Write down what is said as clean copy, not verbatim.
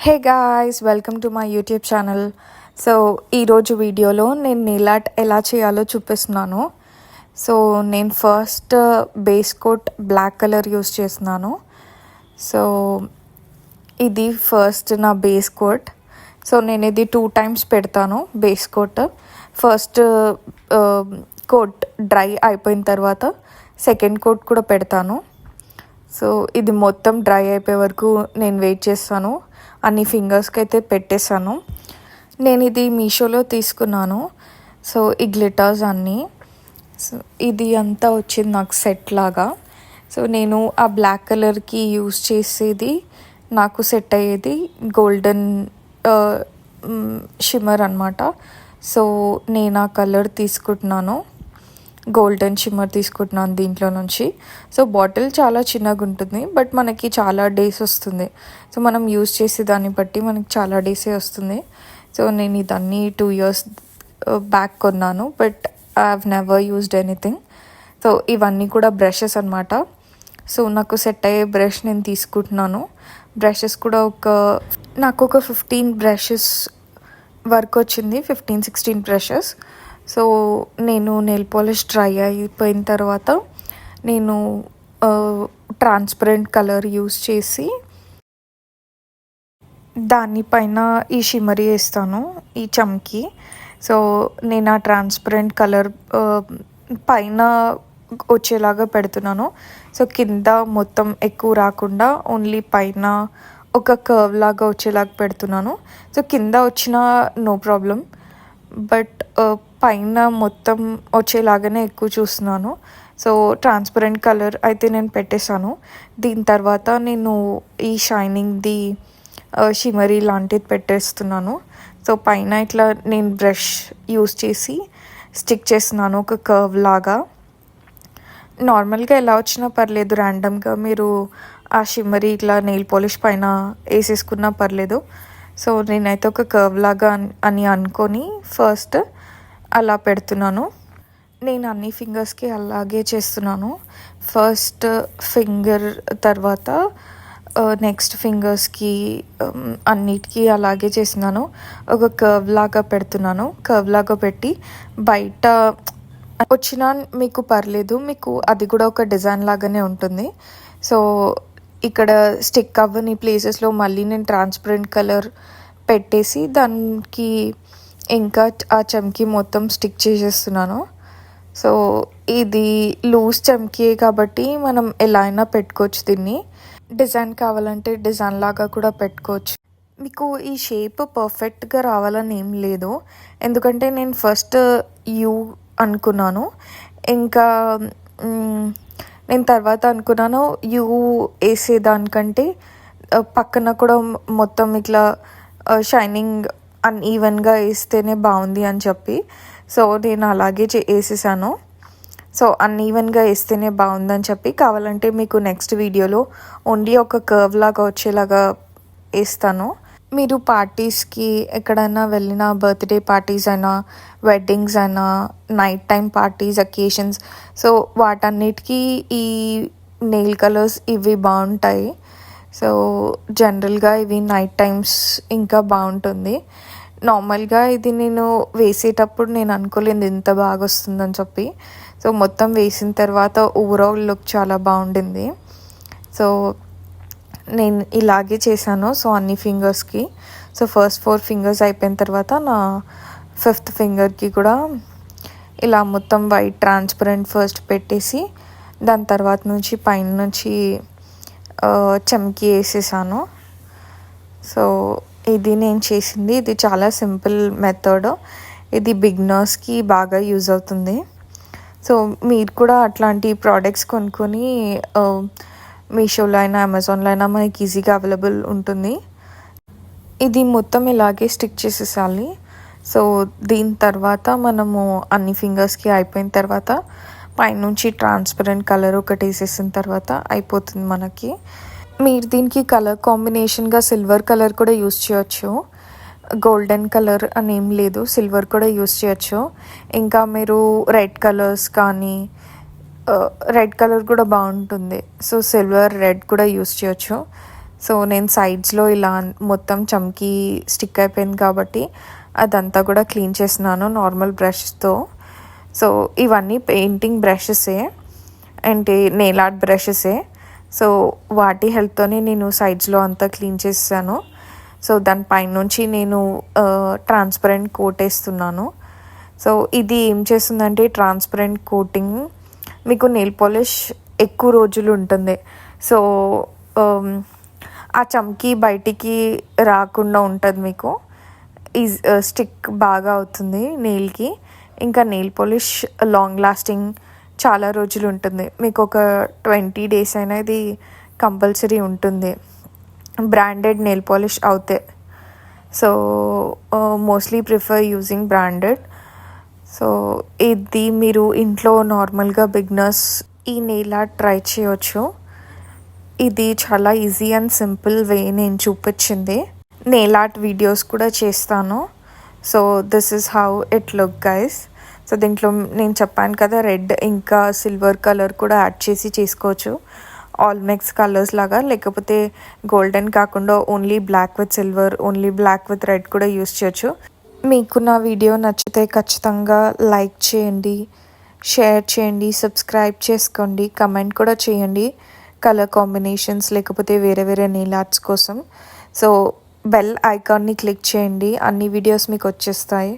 Hey guys, welcome to my YouTube channel. So ఈరోజు వీడియోలో నేను నెయిల్ ఆర్ట్ ఎలా చేయాలో చూపిస్తున్నాను. సో నేను first base coat black colour use చేస్తున్నాను. సో ఇది ఫస్ట్ నా బేస్ కోట్. సో నేను ఇది 2 times పెడతాను base coat. First coat dry అయిపోయిన తర్వాత సెకండ్ కోట్ కూడా పెడతాను. సో ఇది మొత్తం డ్రై అయిపోయే వరకు నేను వెయిట్ చేస్తాను. అన్ని ఫింగర్స్కి అయితే పెట్టేశాను. నేను ఇది మీషోలో తీసుకున్నాను. సో ఈ గ్లిటర్స్ అన్నీ, సో ఇది అంతా వచ్చింది నాకు సెట్ లాగా. సో నేను ఆ బ్లాక్ కలర్కి యూస్ చేసేది నాకు సెట్ అయ్యేది గోల్డెన్ షిమ్మర్ అనమాట. సో నేను ఆ కలర్ తీసుకుంటున్నాను, గోల్డెన్ షిమ్మర్ తీసుకుంటున్నాను దీంట్లో నుంచి. సో బాటిల్ చాలా చిన్నగా ఉంటుంది, బట్ మనకి చాలా డేస్ వస్తుంది. సో మనం యూస్ చేసే దాన్ని బట్టి మనకి చాలా డేసే వస్తుంది. సో నేను ఇదన్నీ 2 years బ్యాక్ కొన్నాను, but I have never used anything. So ఇవన్నీ కూడా బ్రషెస్ అనమాట. సో నాకు సెట్ అయ్యే బ్రష్ నేను తీసుకుంటున్నాను. బ్రషెస్ కూడా నాకు ఒక 15 బ్రషెస్ వరకు వచ్చింది, 15-16 బ్రషెస్. సో నేను నెయిల్ పాలిష్ డ్రై అయిపోయిన తర్వాత నేను ట్రాన్స్పరెంట్ కలర్ యూస్ చేసి దానిపైన ఈ షిమ్మరీ వేస్తాను, ఈ చమ్కీ. సో నేను ఆ ట్రాన్స్పరెంట్ కలర్ పైన వచ్చేలాగా పెడుతున్నాను. సో కింద మొత్తం ఎక్కువ రాకుండా ఓన్లీ పైన ఒక కర్వ్ లాగా వచ్చేలాగా పెడుతున్నాను. సో కింద వచ్చిన నో ప్రాబ్లం, బట్ పైన మొత్తం వచ్చేలాగానే ఎక్కువ చూస్తున్నాను. సో ట్రాన్స్పరెంట్ కలర్ అయితే నేను పెట్టేశాను. దీని తర్వాత నేను ఈ షైనింగ్ది షిమరీ లాంటిది పెట్టేస్తున్నాను. సో పైన ఇట్లా నేను బ్రష్ యూస్ చేసి స్టిక్ చేస్తున్నాను ఒక కర్వ్ లాగా. నార్మల్గా ఎలా వచ్చినా పర్లేదు, ర్యాండమ్గా మీరు ఆ షిమ్మరీ ఇట్లా నెయిల్ పాలిష్ పైన వేసేసుకున్నా పర్లేదు. సో నేనైతే ఒక కర్వ్ లాగా అని అనుకొని ఫస్ట్ అలా పెడుతున్నాను. నేను అన్ని ఫింగర్స్కి అలాగే చేస్తున్నాను. ఫస్ట్ ఫింగర్ తర్వాత నెక్స్ట్ ఫింగర్స్కి అన్నిటికీ అలాగే చేస్తున్నాను. ఒక కర్వ్ లాగా పెడుతున్నాను. కర్వ్ లాగా పెట్టి బయట వచ్చినా మీకు పర్లేదు, మీకు అది కూడా ఒక డిజైన్ లాగానే ఉంటుంది. సో ఇక్కడ స్టిక్ అవ్వని ప్లేసెస్లో మళ్ళీ నేను ట్రాన్స్పరెంట్ కలర్ పెట్టేసి దానికి ఇంకా ఆ చమ్కీ మొత్తం స్టిక్ చేసేస్తున్నాను. సో ఇది లూజ్ చమ్కీ కాబట్టి మనం ఎలా అయినా పెట్టుకోవచ్చు. దీన్ని డిజైన్ కావాలంటే డిజైన్ లాగా కూడా పెట్టుకోవచ్చు. మీకు ఈ షేప్ పర్ఫెక్ట్గా రావాలని ఏం లేదు, ఎందుకంటే నేను ఫస్ట్ యూ అనుకున్నాను, ఇంకా నేను తర్వాత అనుకున్నాను యూ వేసేదానికంటే పక్కన కూడా మొత్తం ఇట్లా షైనింగ్ అన్ఈవెన్గా వేస్తేనే బాగుంది అని చెప్పి. సో నేను అలాగే వేసేసాను. సో అన్ఈవెన్గా వేస్తేనే బాగుందని చెప్పి, కావాలంటే మీకు నెక్స్ట్ వీడియోలో ఓన్లీ ఒక కర్వ్ లాగా వచ్చేలాగా వేస్తాను. మీరు పార్టీస్కి ఎక్కడైనా వెళ్ళిన, బర్త్డే పార్టీస్ అయినా, వెడ్డింగ్స్ అయినా, night time parties, occasions, so వాటన్నిటికీ ఈ నెయిల్ కలర్స్ ఇవి బాగుంటాయి. సో జనరల్గా ఇవి నైట్ టైమ్స్ ఇంకా బాగుంటుంది. నార్మల్గా ఇది నేను వేసేటప్పుడు నేను అనుకోలేదు ఇంత బాగా వస్తుందని చెప్పి. సో మొత్తం వేసిన తర్వాత ఓవరాల్ లుక్ చాలా బాగుండింది. సో నేను ఇలాగే చేశాను. సో అన్ని ఫింగర్స్కి. సో ఫస్ట్ 4 fingers అయిపోయిన తర్వాత నా 5th ఫింగర్కి కూడా ఇలా మొత్తం వైట్ ట్రాన్స్పరెంట్ ఫస్ట్ పెట్టేసి దాని తర్వాత నుంచి పైన నుంచి చమ్కీ వేసేసాను. సో ఇది నేను చేసింది. ఇది చాలా సింపుల్ మెథడ్. ఇది బిగినర్స్కి బాగా యూజ్ అవుతుంది. సో మీరు కూడా అట్లాంటి ప్రోడక్ట్స్ కొనుక్కొని మీషోలో అయినా అమెజాన్లో అయినా మనకి ఈజీగా అవైలబుల్ ఉంటుంది. ఇది మొత్తం ఇలాగే స్టిక్ చేసేసాలి. సో దీని తర్వాత మనము అన్ని ఫింగర్స్కి అయిపోయిన తర్వాత పైనుంచి ట్రాన్స్పరెంట్ కలర్ ఒకటి వేసేసిన తర్వాత అయిపోతుంది మనకి. మీరు దీనికి కలర్ కాంబినేషన్గా సిల్వర్ కలర్ కూడా యూస్ చేయొచ్చు. గోల్డెన్ కలర్ అని ఏం లేదు, సిల్వర్ కూడా యూస్ చేయొచ్చు. ఇంకా మీరు రెడ్ కలర్స్ కానీ, రెడ్ కలర్ కూడా బాగుంటుంది. సో సిల్వర్, రెడ్ కూడా యూస్ చేయొచ్చు. సో నేను సైడ్స్లో ఇలా మొత్తం చమ్కీ స్టిక్ అయిపోయింది కాబట్టి అదంతా కూడా క్లీన్ చేస్తున్నాను నార్మల్ బ్రష్తో. సో ఇవన్నీ పెయింటింగ్ బ్రషెసే అంటే నెయిల్ ఆర్ట్ బ్రషెసే. సో వాటి హెల్ప్తోనే నేను సైడ్స్లో అంతా క్లీన్ చేసాను. సో దానిపైన నుంచి నేను ట్రాన్స్పరెంట్ కోట్ వేస్తున్నాను. సో ఇది ఏం చేస్తుందంటే ట్రాన్స్పరెంట్ కోటింగ్ మీకు నెయిల్ పాలిష్ ఎక్కువ రోజులు ఉంటుంది. సో ఆ చమ్కీ బయటికి రాకుండా ఉంటుంది మీకు. స్టిక్ బాగా అవుతుంది నెయిల్కి. ఇంకా నెయిల్ పాలిష్ లాంగ్ లాస్టింగ్ చాలా రోజులు ఉంటుంది. మీకు ఒక 20 days అయినా ఇది కంపల్సరీ ఉంటుంది బ్రాండెడ్ నెయిల్ పాలిష్ అవుతే. So mostly prefer using branded. So ఇది మీరు ఇంట్లో నార్మల్గా బిగినర్స్ ఈ నెయిల్ ఆర్ట్ ట్రై చేయొచ్చు. ఇది చాలా ఈజీ అండ్ సింపుల్ వే నేను చూపించింది. నెయిల్ ఆర్ట్ వీడియోస్ కూడా చేస్తాను. So this is how it look guys. So దీంట్లో నేను చెప్పాను కదా రెడ్ ఇంకా సిల్వర్ కలర్ కూడా యాడ్ చేసి చేసుకోవచ్చు. ఆల్ మిక్స్ కలర్స్ లాగా, లేకపోతే గోల్డెన్ కాకుండా only black with silver, only black with red కూడా యూస్ చేయొచ్చు. మీకు నా వీడియో నచ్చితే ఖచ్చితంగా లైక్ చేయండి, షేర్ చేయండి, సబ్స్క్రైబ్ చేసుకోండి, కమెంట్ కూడా చేయండి కలర్ కాంబినేషన్స్ లేకపోతే వేరే వేరే నెయిల్ ఆర్ట్స్ కోసం. సో బెల్ ఐకాన్ని క్లిక్ చేయండి, అన్ని వీడియోస్ మీకు వచ్చేస్తాయి.